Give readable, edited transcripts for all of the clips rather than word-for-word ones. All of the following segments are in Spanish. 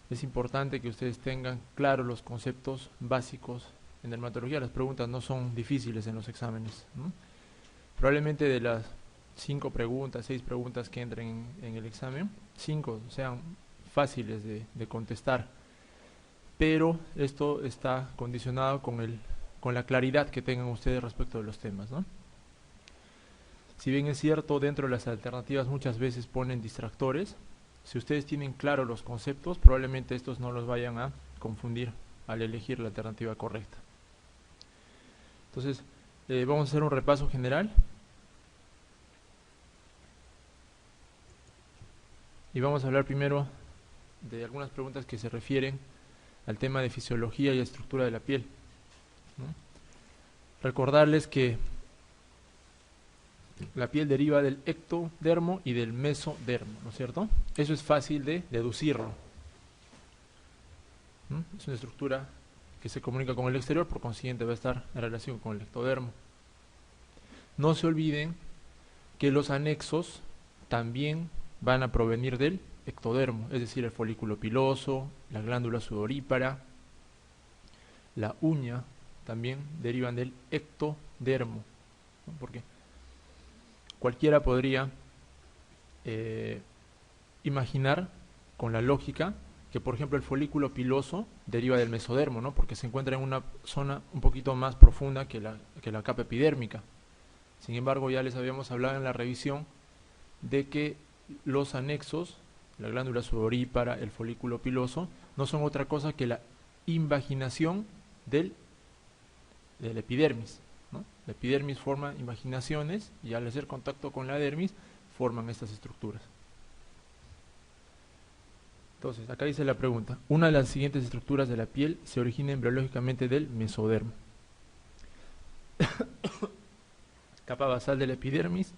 Es importante que ustedes tengan claros los conceptos básicos en dermatología. Las preguntas no son difíciles en los exámenes, ¿no? Probablemente de las 5 preguntas, 6 preguntas que entren en el examen, 5 sean fáciles de contestar, pero esto está condicionado con la claridad que tengan ustedes respecto de los temas, ¿no? Si bien es cierto, dentro de las alternativas muchas veces ponen distractores, si ustedes tienen claro los conceptos, probablemente estos no los vayan a confundir al elegir la alternativa correcta. Entonces, vamos a hacer un repaso general. Y vamos a hablar primero de algunas preguntas que se refieren al tema de fisiología y estructura de la piel, ¿no? Recordarles que la piel deriva del ectodermo y del mesodermo, ¿no es cierto? Eso es fácil de deducirlo, ¿no? Es una estructura que se comunica con el exterior, por consiguiente va a estar en relación con el ectodermo. No se olviden que los anexos también van a provenir del ectodermo, es decir, el folículo piloso, la glándula sudorípara, la uña, también derivan del ectodermo, ¿no? Porque cualquiera podría imaginar con la lógica que, por ejemplo, el folículo piloso deriva del mesodermo, ¿no? Porque se encuentra en una zona un poquito más profunda que la capa epidérmica. Sin embargo, ya les habíamos hablado en la revisión de que los anexos, la glándula sudorípara, el folículo piloso, no son otra cosa que la invaginación del epidermis, ¿no? La epidermis forma invaginaciones y al hacer contacto con la dermis forman estas estructuras. Entonces, acá dice la pregunta: una de las siguientes estructuras de la piel se origina embriológicamente del mesodermo. Capa basal de la epidermis,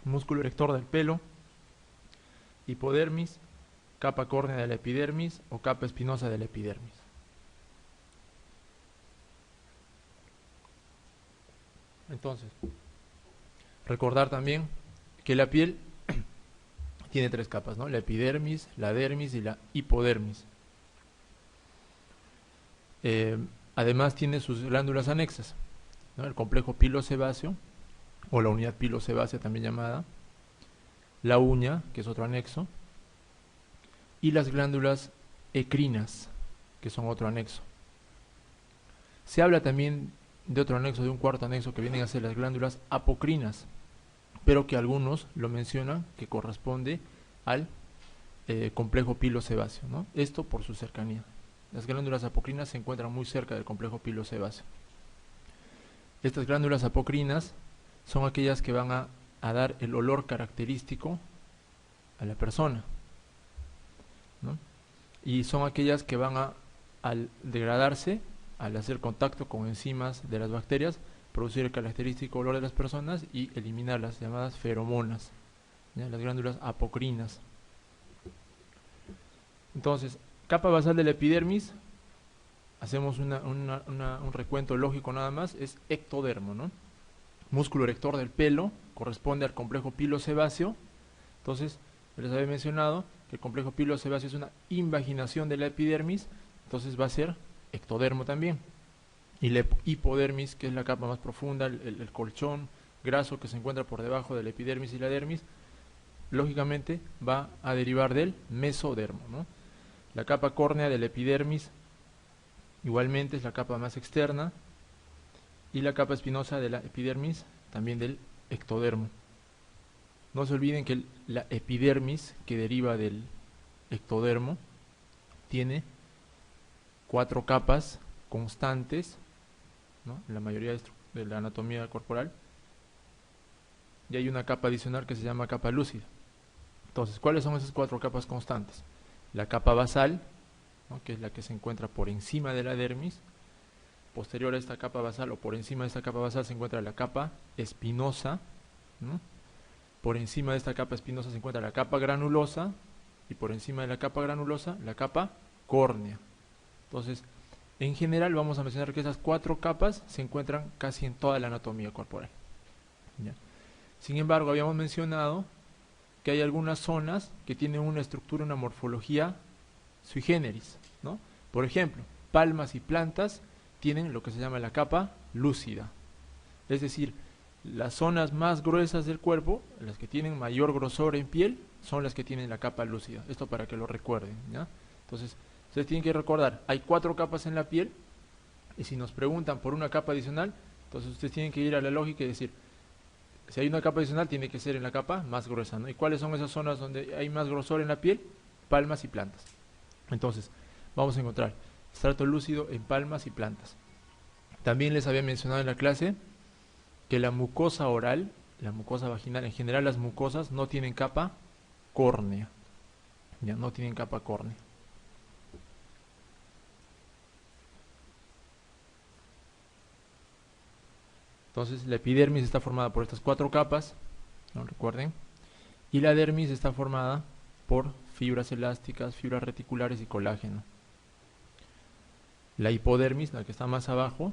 músculo erector del pelo, hipodermis, capa córnea de la epidermis o capa espinosa de la epidermis. Entonces, recordar también que la piel tiene 3 capas, ¿no? La epidermis, la dermis y la hipodermis. Además tiene sus glándulas anexas, ¿no? El complejo pilosebáceo, o la unidad pilosebácea también llamada, la uña, que es otro anexo, y las glándulas ecrinas, que son otro anexo. Se habla también de otro anexo, de un cuarto anexo, que vienen a ser las glándulas apocrinas, pero que algunos lo mencionan que corresponde al complejo pilosebáceo, ¿no? Esto por su cercanía. Las glándulas apocrinas se encuentran muy cerca del complejo pilosebáceo. Estas glándulas apocrinas son aquellas que van a dar el olor característico a la persona, ¿no? Y son aquellas que van al degradarse, al hacer contacto con enzimas de las bacterias, producir el característico olor de las personas y eliminar las llamadas feromonas, ¿ya? Las glándulas apocrinas. Entonces, capa basal de la epidermis, hacemos un recuento lógico nada más, es ectodermo, ¿no? Músculo erector del pelo corresponde al complejo pilosebáceo. Entonces, les había mencionado que el complejo pilosebáceo es una invaginación de la epidermis, entonces va a ser ectodermo también. Y la hipodermis, que es la capa más profunda, el colchón graso que se encuentra por debajo de la epidermis y la dermis, lógicamente va a derivar del mesodermo, ¿no? La capa córnea de la epidermis igualmente es la capa más externa, y la capa espinosa de la epidermis también del ectodermo. No se olviden que la epidermis, que deriva del ectodermo, tiene 4 capas constantes, ¿no? En la mayoría de la anatomía corporal, y hay una capa adicional que se llama capa lúcida. Entonces, ¿cuáles son esas 4 capas constantes? La capa basal, ¿no? Que es la que se encuentra por encima de la dermis. Posterior a esta capa basal o por encima de esta capa basal se encuentra la capa espinosa, ¿no? Por encima de esta capa espinosa se encuentra la capa granulosa, y por encima de la capa granulosa la capa córnea. Entonces, en general vamos a mencionar que esas 4 capas se encuentran casi en toda la anatomía corporal, ¿ya? Sin embargo, habíamos mencionado que hay algunas zonas que tienen una estructura, una morfología sui generis, ¿no? Por ejemplo, palmas y plantas tienen lo que se llama la capa lúcida, es decir, las zonas más gruesas del cuerpo, las que tienen mayor grosor en piel, son las que tienen la capa lúcida. Esto para que lo recuerden, ¿ya? Entonces, ustedes tienen que recordar, hay 4 capas en la piel, y si nos preguntan por una capa adicional, entonces ustedes tienen que ir a la lógica y decir, si hay una capa adicional, tiene que ser en la capa más gruesa, ¿no? ¿Y cuáles son esas zonas donde hay más grosor en la piel? Palmas y plantas. Entonces, vamos a encontrar estrato lúcido en palmas y plantas. También les había mencionado en la clase que la mucosa oral, la mucosa vaginal, en general las mucosas no tienen capa córnea. Ya no tienen capa córnea. Entonces la epidermis está formada por estas 4 capas, ¿no? Recuerden. Y la dermis está formada por fibras elásticas, fibras reticulares y colágeno. La hipodermis, la que está más abajo,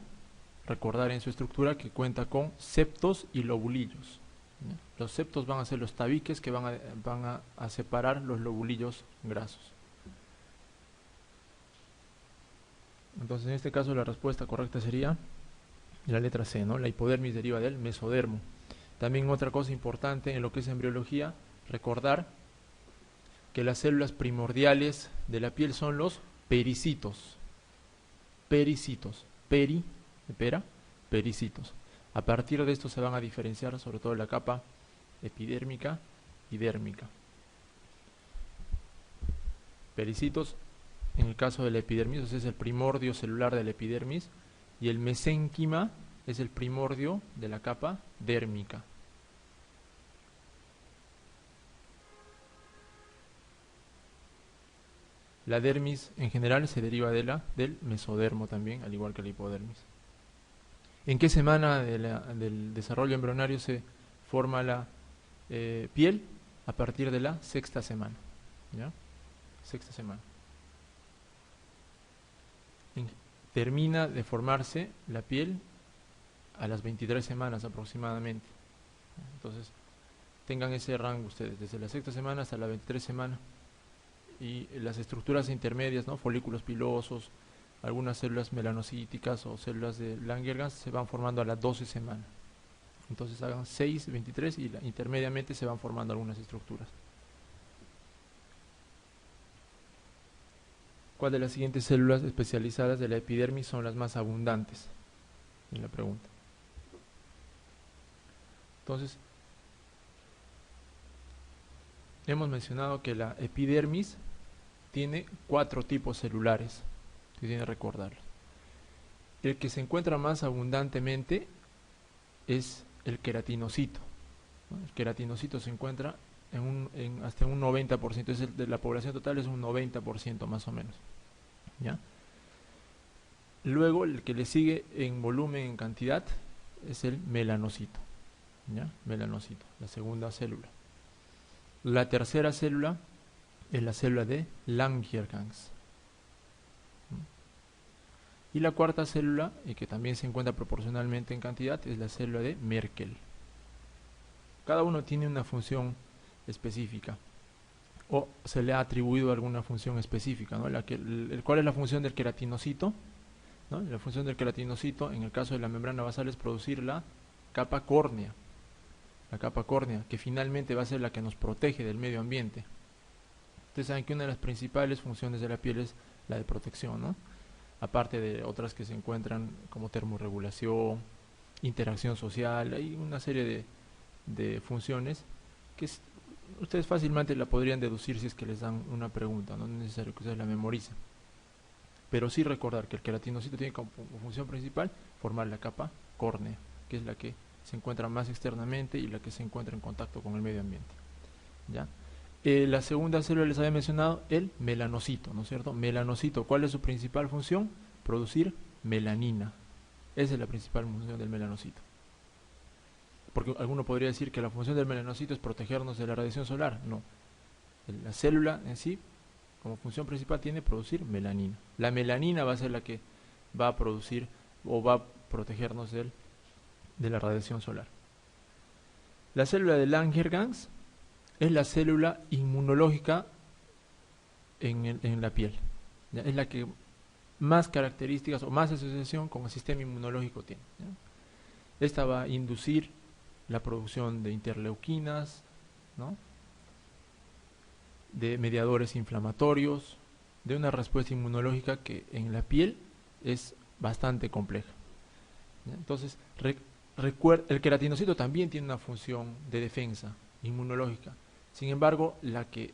recordar en su estructura que cuenta con septos y lobulillos. Los septos van a ser los tabiques que van a separar los lobulillos grasos. Entonces en este caso la respuesta correcta sería la letra C, ¿no? La hipodermis deriva del mesodermo. También otra cosa importante en lo que es embriología, recordar que las células primordiales de la piel son los pericitos. Pericitos. Peri, de pera, pericitos. A partir de esto se van a diferenciar sobre todo la capa epidérmica y dérmica. Pericitos, en el caso de la epidermis, es el primordio celular de la epidermis, y el mesénquima es el primordio de la capa dérmica. La dermis en general se deriva del mesodermo también, al igual que la hipodermis. ¿En qué semana del desarrollo embrionario se forma la piel? A partir de la 6ª semana. ¿Ya? 6ª semana. Termina de formarse la piel a las 23 semanas aproximadamente. Entonces, tengan ese rango ustedes, desde la 6ª semana hasta la 23 semana. Y las estructuras intermedias, ¿no? Folículos pilosos, algunas células melanocíticas o células de Langerhans se van formando a las 12 semanas. Entonces hagan 6, 23 y intermediamente se van formando algunas estructuras. ¿Cuál de las siguientes células especializadas de la epidermis son las más abundantes? En la pregunta. Entonces, hemos mencionado que la epidermis tiene 4 tipos celulares, que tienen que recordarlo. El que se encuentra más abundantemente es el queratinocito, ¿no? El queratinocito se encuentra hasta un 90%, de la población total es un 90% más o menos. ¿Ya? Luego el que le sigue en volumen, en cantidad, es el melanocito. ¿Ya? Melanocito, la segunda célula. La tercera célula es la célula de Langerhans. Y la cuarta célula, y que también se encuentra proporcionalmente en cantidad, es la célula de Merkel. Cada uno tiene una función específica, o se le ha atribuido alguna función específica, ¿no? ¿Cuál es la función del queratinocito? ¿No? La función del queratinocito, en el caso de la membrana basal, es producir la capa córnea. La capa córnea, que finalmente va a ser la que nos protege del medio ambiente. Ustedes saben que una de las principales funciones de la piel es la de protección, ¿no? Aparte de otras que se encuentran como termorregulación, interacción social, hay una serie de funciones que ustedes fácilmente la podrían deducir si es que les dan una pregunta, no es necesario que ustedes la memoricen. Pero sí recordar que el queratinocito tiene como función principal formar la capa córnea, que es la que se encuentra más externamente y la que se encuentra en contacto con el medio ambiente. ¿Ya? La segunda célula les había mencionado el melanocito, ¿no es cierto? Melanocito, ¿cuál es su principal función? Producir melanina. Esa es la principal función del melanocito. Porque alguno podría decir que la función del melanocito es protegernos de la radiación solar. No. La célula en sí, como función principal, tiene producir melanina. La melanina va a ser la que va a producir o va a protegernos de la radiación solar. La célula de Langerhans es la célula inmunológica en la piel. ¿Ya? Es la que más características o más asociación con el sistema inmunológico tiene. ¿Ya? Esta va a inducir la producción de interleuquinas, ¿no? De mediadores inflamatorios, de una respuesta inmunológica que en la piel es bastante compleja. ¿Ya? Entonces, el queratinocito también tiene una función de defensa inmunológica. Sin embargo, la que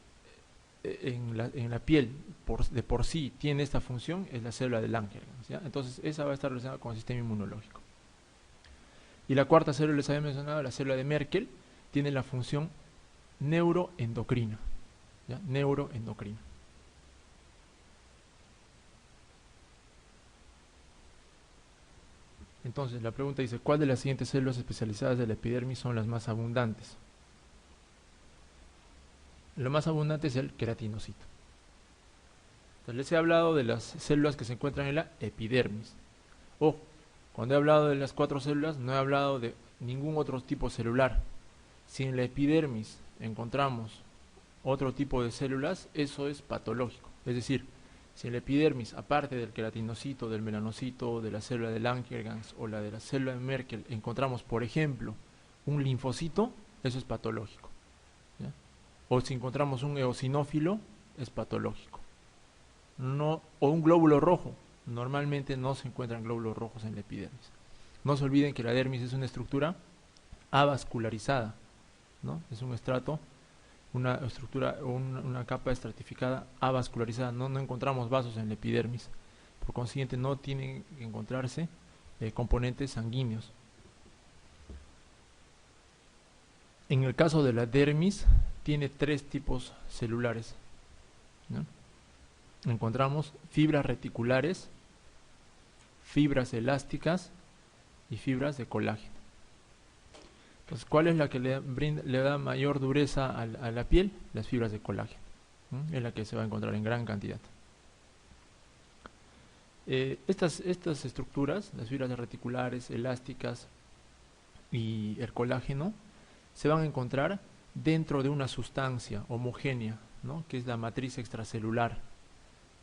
en la piel de por sí tiene esta función es la célula de Langerhans, ¿ya? Entonces, esa va a estar relacionada con el sistema inmunológico. Y la cuarta célula, les había mencionado, la célula de Merkel, tiene la función neuroendocrina. ¿Ya? Neuroendocrina. Entonces, la pregunta dice, ¿cuál de las siguientes células especializadas de la epidermis son las más abundantes? Lo más abundante es el queratinocito. Entonces, les he hablado de las células que se encuentran en la epidermis. Ojo, cuando he hablado de las 4 células, no he hablado de ningún otro tipo celular. Si en la epidermis encontramos otro tipo de células, eso es patológico. Es decir, si en la epidermis, aparte del queratinocito, del melanocito, de la célula de Langerhans o la de la célula de Merkel, encontramos, por ejemplo, un linfocito, eso es patológico. ¿Ya? O si encontramos un eosinófilo, es patológico. No, o un glóbulo rojo. Normalmente no se encuentran glóbulos rojos en la epidermis. No se olviden que la dermis es una estructura avascularizada, ¿no? Es un estrato, una estructura, una capa estratificada avascularizada. No encontramos vasos en la epidermis. Por consiguiente, no tienen que encontrarse componentes sanguíneos. En el caso de la dermis, tiene 3 tipos celulares, ¿no? Encontramos fibras reticulares, fibras elásticas y fibras de colágeno. Entonces, ¿cuál es la que le da mayor dureza a la piel? Las fibras de colágeno. Es la que se va a encontrar en gran cantidad. Estas estructuras, las fibras reticulares, elásticas y el colágeno, se van a encontrar dentro de una sustancia homogénea, ¿no? Que es la matriz extracelular.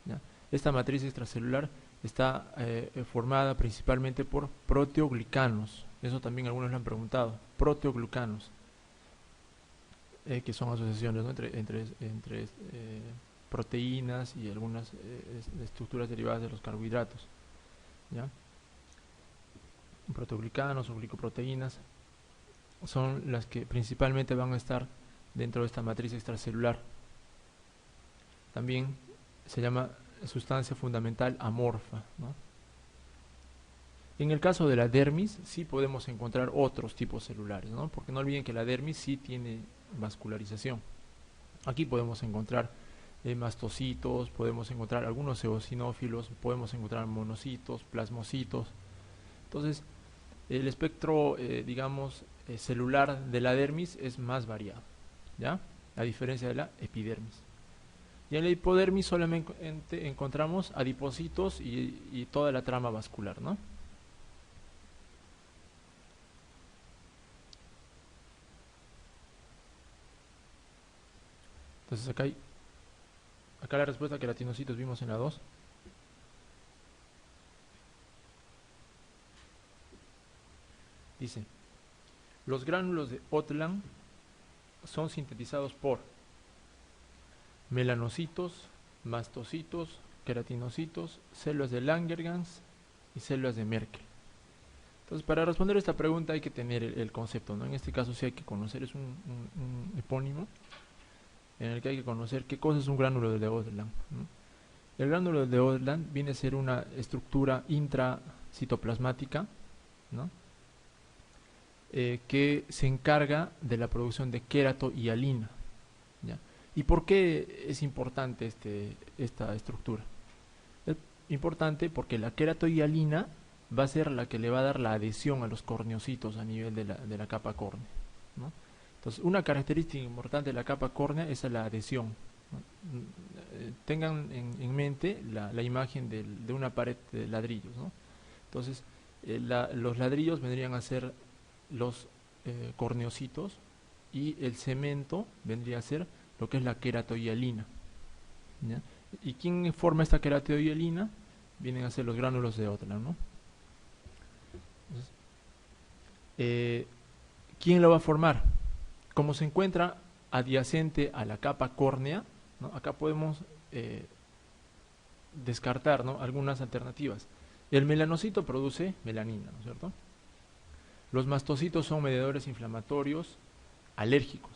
¿Ya? Esta matriz extracelular está formada principalmente por proteoglicanos. Eso también algunos lo han preguntado. Proteoglicanos, que son asociaciones, ¿no? entre proteínas y algunas estructuras derivadas de los carbohidratos. ¿Ya? Proteoglicanos o glicoproteínas son las que principalmente van a estar dentro de esta matriz extracelular. También se llama sustancia fundamental amorfa, ¿no? En el caso de la dermis sí podemos encontrar otros tipos celulares, ¿no? Porque no olviden que la dermis sí tiene vascularización. Aquí podemos encontrar mastocitos, podemos encontrar algunos eosinófilos, podemos encontrar monocitos, plasmocitos. Entonces, el espectro, digamos, celular de la dermis es más variado, ¿ya? A diferencia de la epidermis. Y en la hipodermis solamente encontramos adipocitos y toda la trama vascular, ¿no? Entonces acá la respuesta queratinocitos vimos en la 2. Dice, los gránulos de Otland son sintetizados por melanocitos, mastocitos, queratinocitos, células de Langerhans y células de Merkel. Entonces, para responder a esta pregunta hay que tener el concepto, ¿no? En este caso sí hay que conocer, es un epónimo en el que hay que conocer qué cosa es un gránulo de Otland, ¿no? El gránulo de Otland viene a ser una estructura intracitoplasmática, ¿no? Que se encarga de la producción de queratohialina, ¿ya? ¿Y por qué es importante esta estructura? Es importante porque la queratohialina va a ser la que le va a dar la adhesión a los corneocitos a nivel de la capa córnea, ¿no? Entonces, una característica importante de la capa córnea es la adhesión, ¿no? Tengan en mente la imagen de una pared de ladrillos, ¿no? Entonces, los ladrillos vendrían a ser los corneocitos y el cemento vendría a ser lo que es la queratohialina. ¿ya? ¿Y quién forma esta queratohialina? Vienen a ser los gránulos de Ottler, ¿no? Entonces, ¿quién lo va a formar? Como se encuentra adyacente a la capa córnea, ¿no? Acá podemos descartar, ¿no?, algunas alternativas. El melanocito produce melanina, ¿no es cierto? Los mastocitos son mediadores inflamatorios alérgicos,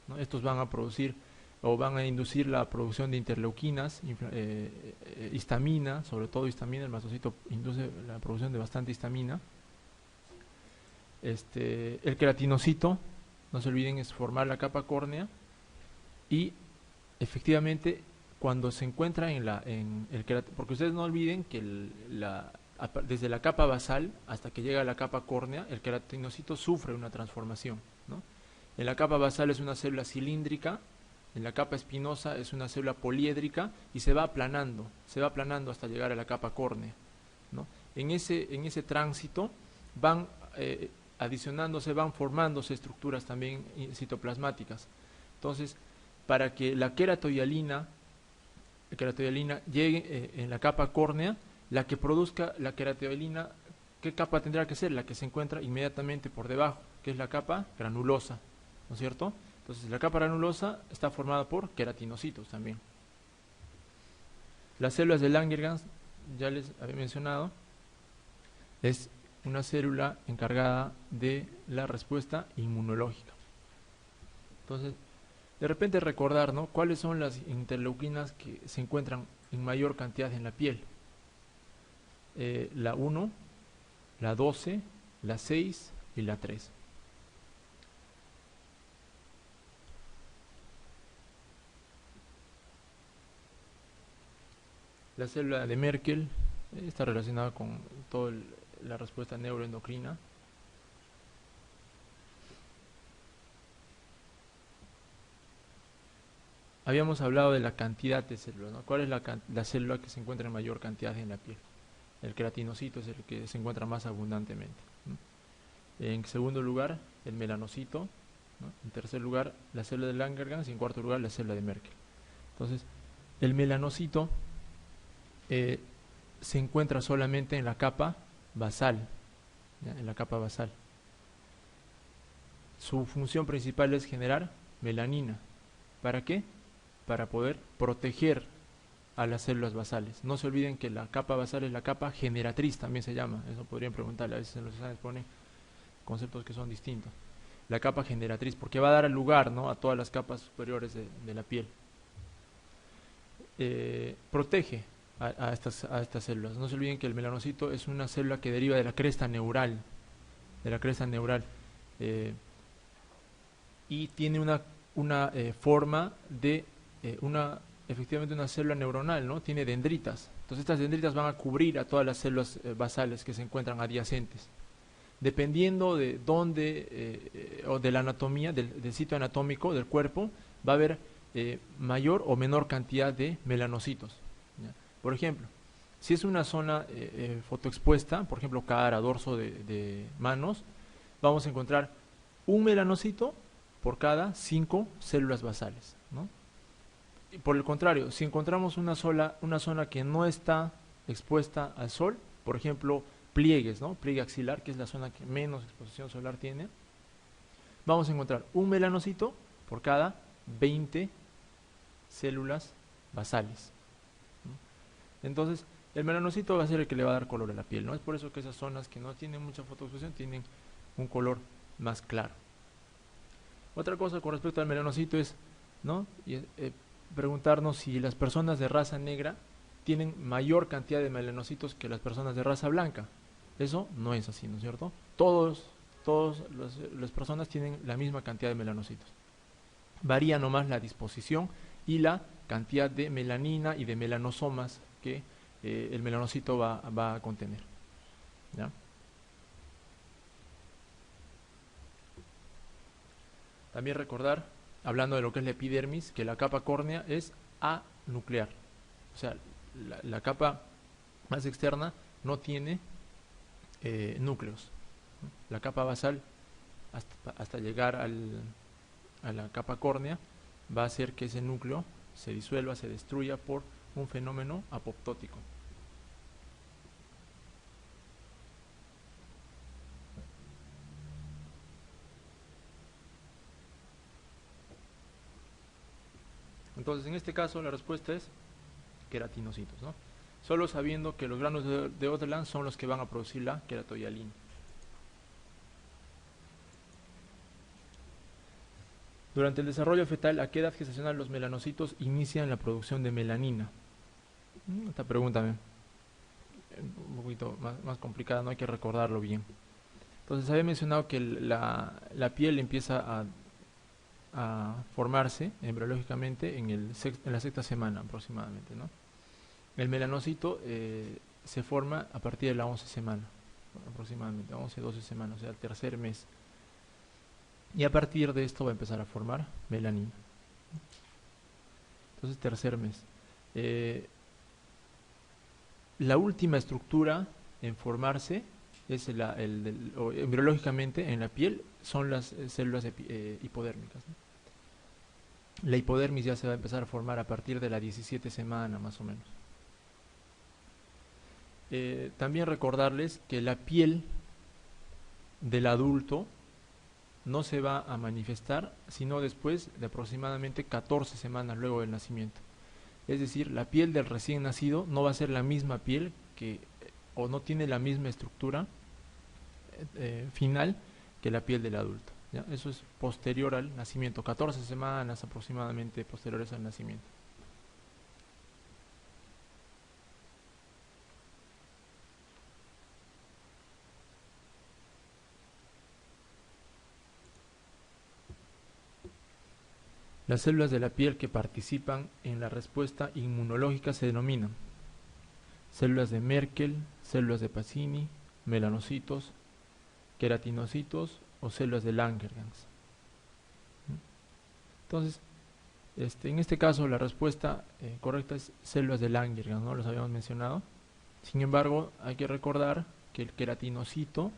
¿no? Estos van a producir o van a inducir la producción de interleuquinas, histamina, sobre todo histamina. El mastocito induce la producción de bastante histamina. El queratinocito, no se olviden, es formar la capa córnea, y efectivamente cuando se encuentra porque ustedes no olviden que desde la capa basal hasta que llega a la capa córnea, el queratinocito sufre una transformación, ¿no? En la capa basal es una célula cilíndrica, en la capa espinosa es una célula poliédrica, y se va aplanando hasta llegar a la capa córnea, ¿no? En ese tránsito van adicionándose, van formándose estructuras también citoplasmáticas. Entonces, para que la queratohialina llegue en la capa córnea, la que produzca la queratohialina, ¿qué capa tendrá que ser? La que se encuentra inmediatamente por debajo, que es la capa granulosa, ¿no es cierto? Entonces, la capa granulosa está formada por queratinocitos también. Las células de Langerhans, ya les había mencionado, es una célula encargada de la respuesta inmunológica. Entonces, de repente recordar, ¿no?, cuáles son las interleuquinas que se encuentran en mayor cantidad en la piel. La 1, la 12, la 6 y la 3. La célula de Merkel está relacionada con toda la respuesta neuroendocrina. Habíamos hablado de la cantidad de células, ¿no? ¿Cuál es la célula que se encuentra en mayor cantidad en la piel? El queratinocito es el que se encuentra más abundantemente, ¿no? En segundo lugar, el melanocito, ¿no? En tercer lugar, la célula de Langerhans, y en cuarto lugar, la célula de Merkel. Entonces, el melanocito se encuentra solamente en la capa basal, ¿ya?, en la capa basal. Su función principal es generar melanina. ¿Para qué? Para poder proteger a las células basales. No se olviden que la capa basal es la capa generatriz, también se llama. Eso podrían preguntarle, a veces en los exámenes pone conceptos que son distintos. La capa generatriz, porque va a dar lugar, ¿no?, a todas las capas superiores de la piel. Protege a estas células. No se olviden que el melanocito es una célula que deriva de la cresta neural, y tiene una forma de efectivamente una célula neuronal, ¿no? Tiene dendritas. Entonces estas dendritas van a cubrir a todas las células basales que se encuentran adyacentes. Dependiendo de dónde o de la anatomía, del sitio anatómico del cuerpo, va a haber mayor o menor cantidad de melanocitos, ¿ya? Por ejemplo, si es una zona fotoexpuesta, por ejemplo cara, dorso de manos, vamos a encontrar un melanocito por cada 5 células basales, ¿no? Y por el contrario, si encontramos una zona que no está expuesta al sol, por ejemplo pliegues, ¿no?, pliegue axilar, que es la zona que menos exposición solar tiene, vamos a encontrar un melanocito por cada 20 células basales, ¿no? Entonces, el melanocito va a ser el que le va a dar color a la piel, ¿no? Es por eso que esas zonas que no tienen mucha fotoexposición tienen un color más claro. Otra cosa con respecto al melanocito es, ¿no?, preguntarnos si las personas de raza negra tienen mayor cantidad de melanocitos que las personas de raza blanca. Eso no es así, ¿no es cierto? Todas las personas tienen la misma cantidad de melanocitos. Varía nomás la disposición y la cantidad de melanina y de melanosomas que el melanocito va a contener, ¿ya? También recordar, hablando de lo que es la epidermis, que la capa córnea es anuclear. O sea, la capa más externa no tiene núcleos. La capa basal, hasta llegar a la capa córnea, va a hacer que ese núcleo se disuelva, se destruya por un fenómeno apoptótico. Entonces, en este caso, la respuesta es queratinocitos, ¿no? Solo sabiendo que los granos de Oderland son los que van a producir la queratoyalina. Durante el desarrollo fetal, ¿a qué edad gestacional los melanocitos inician la producción de melanina? Esta pregunta un poquito más complicada, no hay que recordarlo bien. Entonces, había mencionado que la piel empieza a formarse embriológicamente en la sexta semana aproximadamente, ¿no? El melanocito se forma a partir de la 11 semana, aproximadamente 11-12 semanas, o sea, el tercer mes. Y a partir de esto va a empezar a formar melanina. Entonces, tercer mes. La última estructura en formarse es embriológicamente en la piel son las células hipodérmicas, ¿no? La hipodermis ya se va a empezar a formar a partir de la 17 semana más o menos. También recordarles que la piel del adulto no se va a manifestar sino después de aproximadamente 14 semanas luego del nacimiento. Es decir, la piel del recién nacido no va a ser la misma piel o no tiene la misma estructura final que la piel del adulto, ¿ya? Eso es posterior al nacimiento, 14 semanas aproximadamente posteriores al nacimiento. Las células de la piel que participan en la respuesta inmunológica se denominan células de Merkel, células de Pacini, melanocitos, queratinocitos o células de Langerhans. Entonces, en este caso la respuesta correcta es células de Langerhans, ¿no? Los habíamos mencionado. Sin embargo, hay que recordar que el queratinocito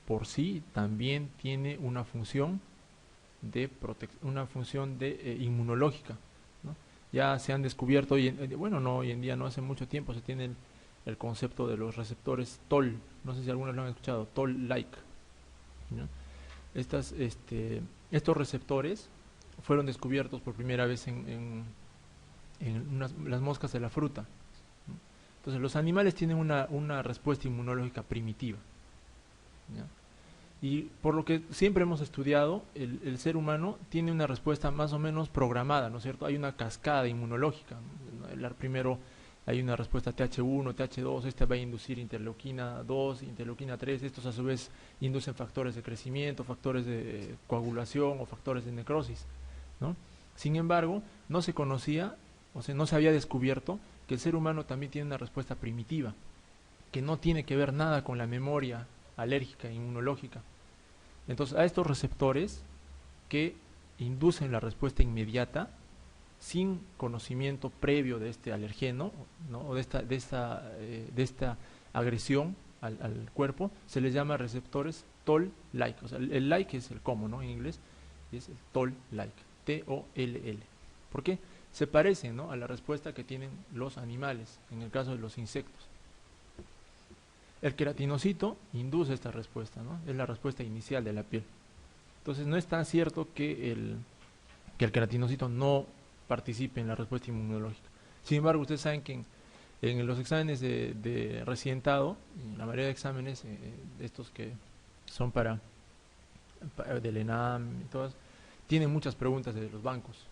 por sí también tiene una función inmunológica, ¿no? Ya se han descubierto hoy en día, no hace mucho tiempo, se tiene el concepto de los receptores Toll, no sé si algunos lo han escuchado, Toll-like, ¿no? Estos receptores fueron descubiertos por primera vez en las moscas de la fruta, ¿no? Entonces los animales tienen una respuesta inmunológica primitiva, ¿ya? Y por lo que siempre hemos estudiado, el ser humano tiene una respuesta más o menos programada, ¿no es cierto? Hay una cascada inmunológica, ¿no? Primero hay una respuesta TH1, TH2, esta va a inducir interleuquina 2, interleuquina 3, estos a su vez inducen factores de crecimiento, factores de coagulación o factores de necrosis, ¿no? Sin embargo, no se conocía, o sea, no se había descubierto que el ser humano también tiene una respuesta primitiva, que no tiene que ver nada con la memoria alérgica e inmunológica. Entonces, a estos receptores que inducen la respuesta inmediata sin conocimiento previo de este alergeno, ¿no? O de esta agresión al cuerpo, se les llama receptores Toll-like. O sea, el like es el como, ¿no? En inglés es el Toll-like, T-O-L-L. ¿Por qué? Se parecen, ¿no?, a la respuesta que tienen los animales, en el caso de los insectos. El queratinocito induce esta respuesta, ¿no? Es la respuesta inicial de la piel. Entonces no es tan cierto que el queratinocito no participe en la respuesta inmunológica. Sin embargo, ustedes saben que en los exámenes de residentado, en la mayoría de exámenes, estos que son del ENAM y todas, tienen muchas preguntas de los bancos.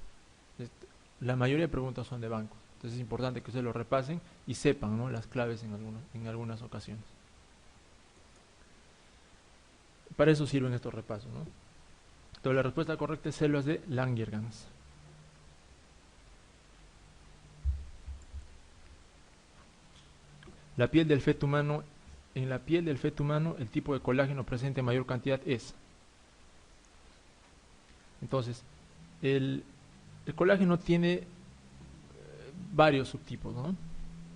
La mayoría de preguntas son de bancos. Entonces es importante que ustedes lo repasen y sepan, ¿no?, las claves en algunas ocasiones. Para eso sirven estos repasos, ¿no? Entonces la respuesta correcta es células de Langerhans. La piel del feto humano, en la piel del feto humano el tipo de colágeno presente en mayor cantidad es. Entonces, el colágeno tiene varios subtipos, ¿no?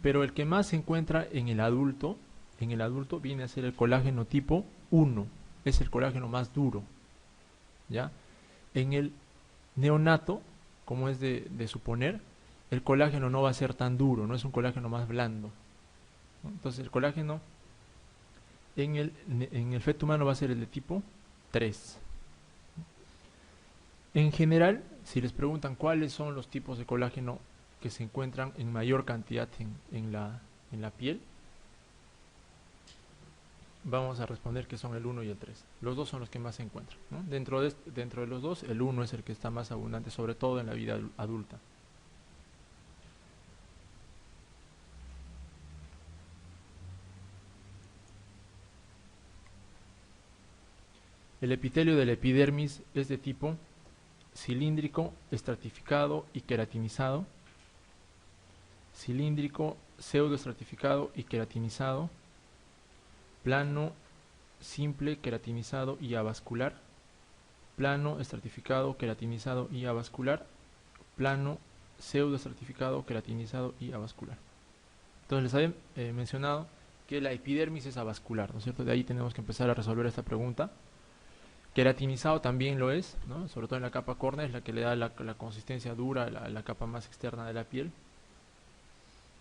Pero el que más se encuentra en el adulto viene a ser el colágeno tipo 1, es el colágeno más duro, ¿ya? En el neonato como es de suponer, el colágeno no va a ser tan duro, no es un colágeno más blando, ¿no? Entonces el colágeno en el feto humano va a ser el de tipo 3. En general, si les preguntan cuáles son los tipos de colágeno que se encuentran en mayor cantidad en la piel, vamos a responder que son el 1 y el 3. Los dos son los que más se encuentran, ¿no? Dentro de los dos, el 1 es el que está más abundante, sobre todo en la vida adulta. El epitelio de la epidermis es de tipo cilíndrico, estratificado y queratinizado. Cilíndrico, pseudoestratificado y queratinizado. Plano, simple, queratinizado y avascular. Plano, estratificado, queratinizado y avascular. Plano, pseudoestratificado, queratinizado y avascular. Entonces les había mencionado que la epidermis es avascular, ¿no es cierto? De ahí tenemos que empezar a resolver esta pregunta. Queratinizado también lo es, ¿no? Sobre todo en la capa córnea, es la que le da la consistencia dura, la capa más externa de la piel.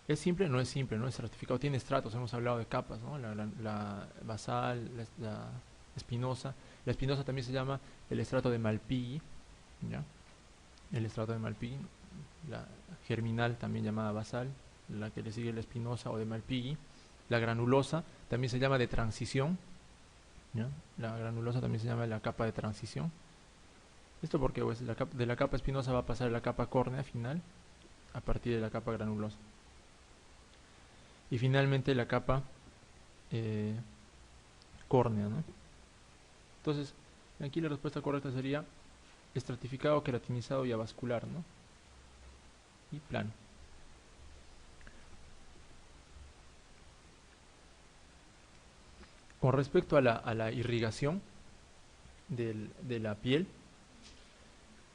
¿Es simple? No es simple, no es estratificado, tiene estratos, hemos hablado de capas, ¿no? La basal, la espinosa. La espinosa también se llama el estrato de Malpighi, ¿ya? El estrato de Malpighi, la germinal también llamada basal, la que le sigue la espinosa o de Malpighi. La granulosa también se llama de transición, ¿ya? La granulosa también se llama la capa de transición. Esto porque pues, de la capa espinosa va a pasar a la capa córnea final a partir de la capa granulosa. Y finalmente la capa córnea, ¿no? Entonces, aquí la respuesta correcta sería estratificado, queratinizado y avascular, ¿no? Y plano. Con respecto a la irrigación de la piel,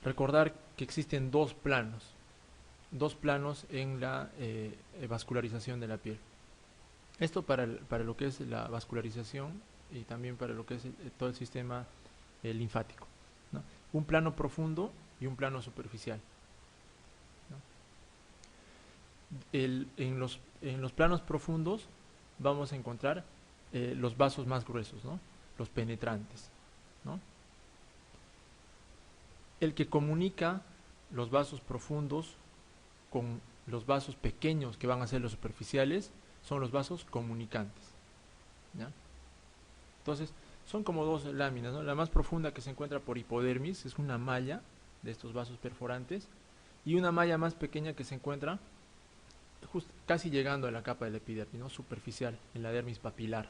recordar que existen dos planos en la vascularización de la piel. Esto para lo que es la vascularización y también para lo que es todo el sistema linfático, ¿no? Un plano profundo y un plano superficial, ¿no? En los planos profundos vamos a encontrar los vasos más gruesos, ¿no? Los penetrantes, ¿no? El que comunica los vasos profundos con los vasos pequeños que van a ser los superficiales son los vasos comunicantes, ¿ya? Entonces son como dos láminas, ¿no? La más profunda, que se encuentra por hipodermis, es una malla de estos vasos perforantes, y una malla más pequeña que se encuentra casi llegando a la capa de la epidermis, ¿no? Superficial, en la dermis papilar.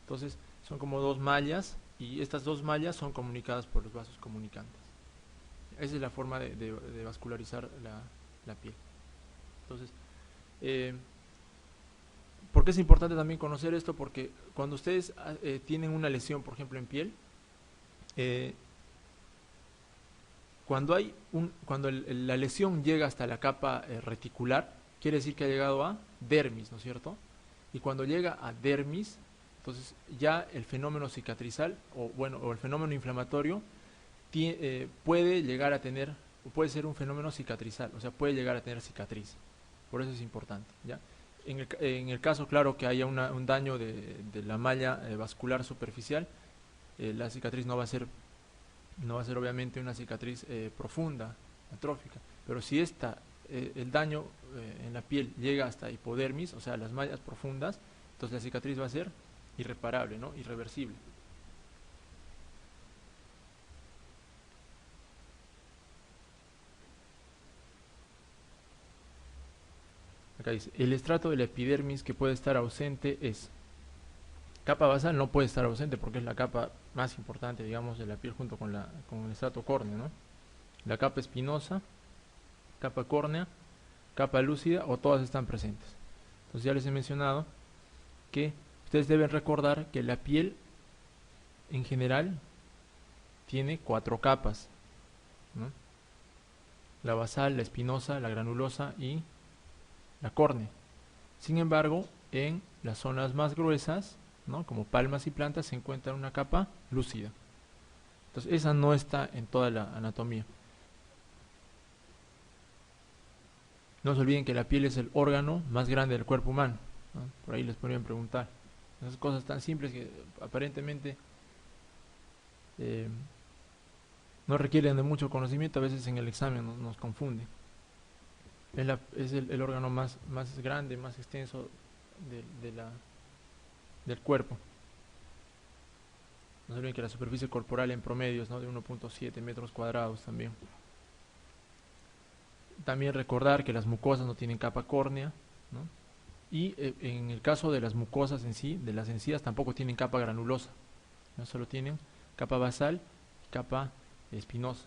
Entonces son como dos mallas, y estas dos mallas son comunicadas por los vasos comunicantes. Esa es la forma de vascularizar la piel. Entonces, ¿por qué es importante también conocer esto? Porque cuando ustedes tienen una lesión, por ejemplo, en piel, cuando la lesión llega hasta la capa reticular, quiere decir que ha llegado a dermis, ¿no es cierto? Y cuando llega a dermis, entonces ya el fenómeno cicatrizal, o el fenómeno inflamatorio, puede llegar a tener, o puede ser un fenómeno cicatrizal, o sea, puede llegar a tener cicatriz. Por eso es importante, ¿ya? En el caso, claro, que haya un daño de la malla vascular superficial, la cicatriz no va a ser obviamente una cicatriz profunda, atrófica, pero si el daño en la piel llega hasta hipodermis, o sea, las mallas profundas, entonces la cicatriz va a ser irreparable, ¿no? Irreversible. Acá dice, el estrato de la epidermis que puede estar ausente es: capa basal no puede estar ausente porque es la capa más importante, digamos, de la piel junto con el estrato córneo, ¿no? La capa espinosa, capa córnea, capa lúcida, o todas están presentes. Entonces ya les he mencionado que ustedes deben recordar que la piel en general tiene 4 capas, ¿no? La basal, la espinosa, la granulosa y la córnea. Sin embargo, en las zonas más gruesas, ¿no? Como palmas y plantas, se encuentra una capa lúcida. Entonces esa no está en toda la anatomía. No se olviden que la piel es el órgano más grande del cuerpo humano, ¿no? Por ahí les podrían preguntar. Esas cosas tan simples que aparentemente eh, no requieren de mucho conocimiento, a veces en el examen nos confunde. Es el órgano más grande, más extenso del cuerpo. No se olviden que la superficie corporal en promedio es, ¿no?, de 1.7 metros cuadrados también. También recordar que las mucosas no tienen capa córnea, ¿no? Y en el caso de las mucosas en sí, de las encías, tampoco tienen capa granulosa, ¿no? Solo tienen capa basal y capa espinosa.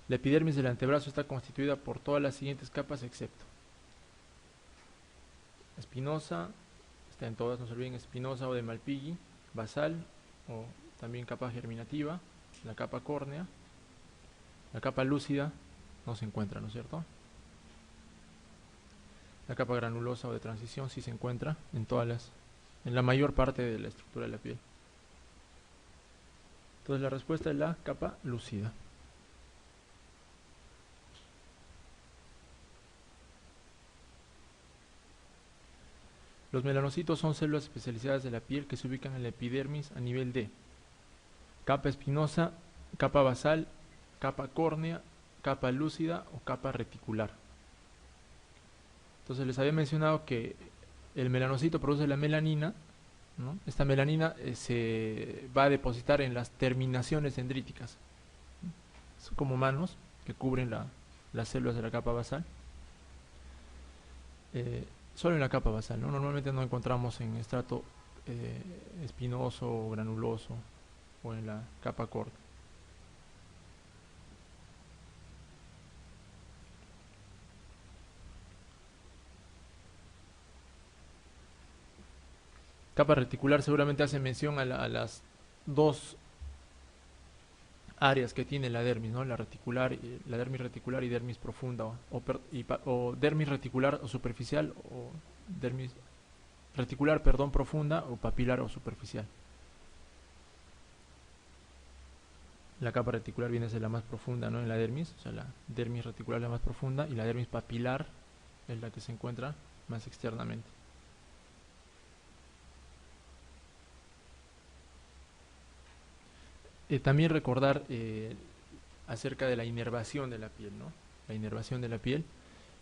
La epidermis del antebrazo está constituida por todas las siguientes capas excepto espinosa, está en todas, no se olviden, espinosa o de Malpighi, basal o también capa germinativa, la capa córnea, la capa lúcida no se encuentra, ¿no es cierto? La capa granulosa o de transición sí se encuentra en la mayor parte de la estructura de la piel. Entonces la respuesta es la capa lúcida. Los melanocitos son células especializadas de la piel que se ubican en la epidermis a nivel de capa espinosa, capa basal, capa córnea, capa lúcida o capa reticular. Entonces les había mencionado que el melanocito produce la melanina, ¿no? Esta melanina se va a depositar en las terminaciones dendríticas. Son como manos que cubren las células de la capa basal. Solo en la capa basal, ¿no? Normalmente no encontramos en estrato espinoso o granuloso o en la capa corta. Capa reticular seguramente hace mención a las dos áreas que tiene la dermis, ¿no? La dermis reticular y dermis profunda, o dermis reticular o superficial, o dermis reticular, perdón, profunda, o papilar o superficial. La capa reticular viene a ser la más profunda, ¿no?, en la dermis, o sea, la dermis reticular es la más profunda y la dermis papilar es la que se encuentra más externamente. También recordar acerca de la inervación de la piel, ¿no? La inervación de la piel.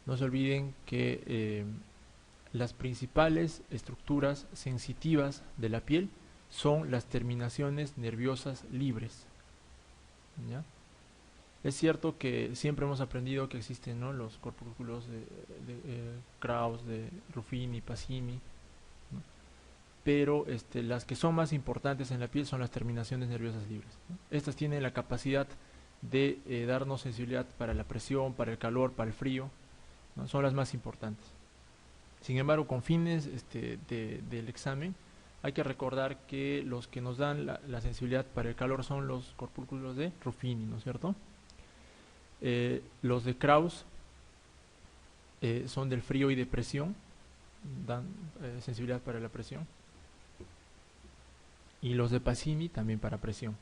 No se olviden que las principales estructuras sensitivas de la piel son las terminaciones nerviosas libres, ¿ya? Es cierto que siempre hemos aprendido que existen, ¿no?, los corpúsculos de Krauss, de Ruffini, Pacini, ¿no? Pero las que son más importantes en la piel son las terminaciones nerviosas libres, ¿no? Estas tienen la capacidad de darnos sensibilidad para la presión, para el calor, para el frío, ¿no? Son las más importantes. Sin embargo, con fines del examen, hay que recordar que los que nos dan la sensibilidad para el calor son los corpúsculos de Ruffini, ¿no es cierto? Los de Krauss son del frío y de presión, dan sensibilidad para la presión. Y los de Pacini también para presión.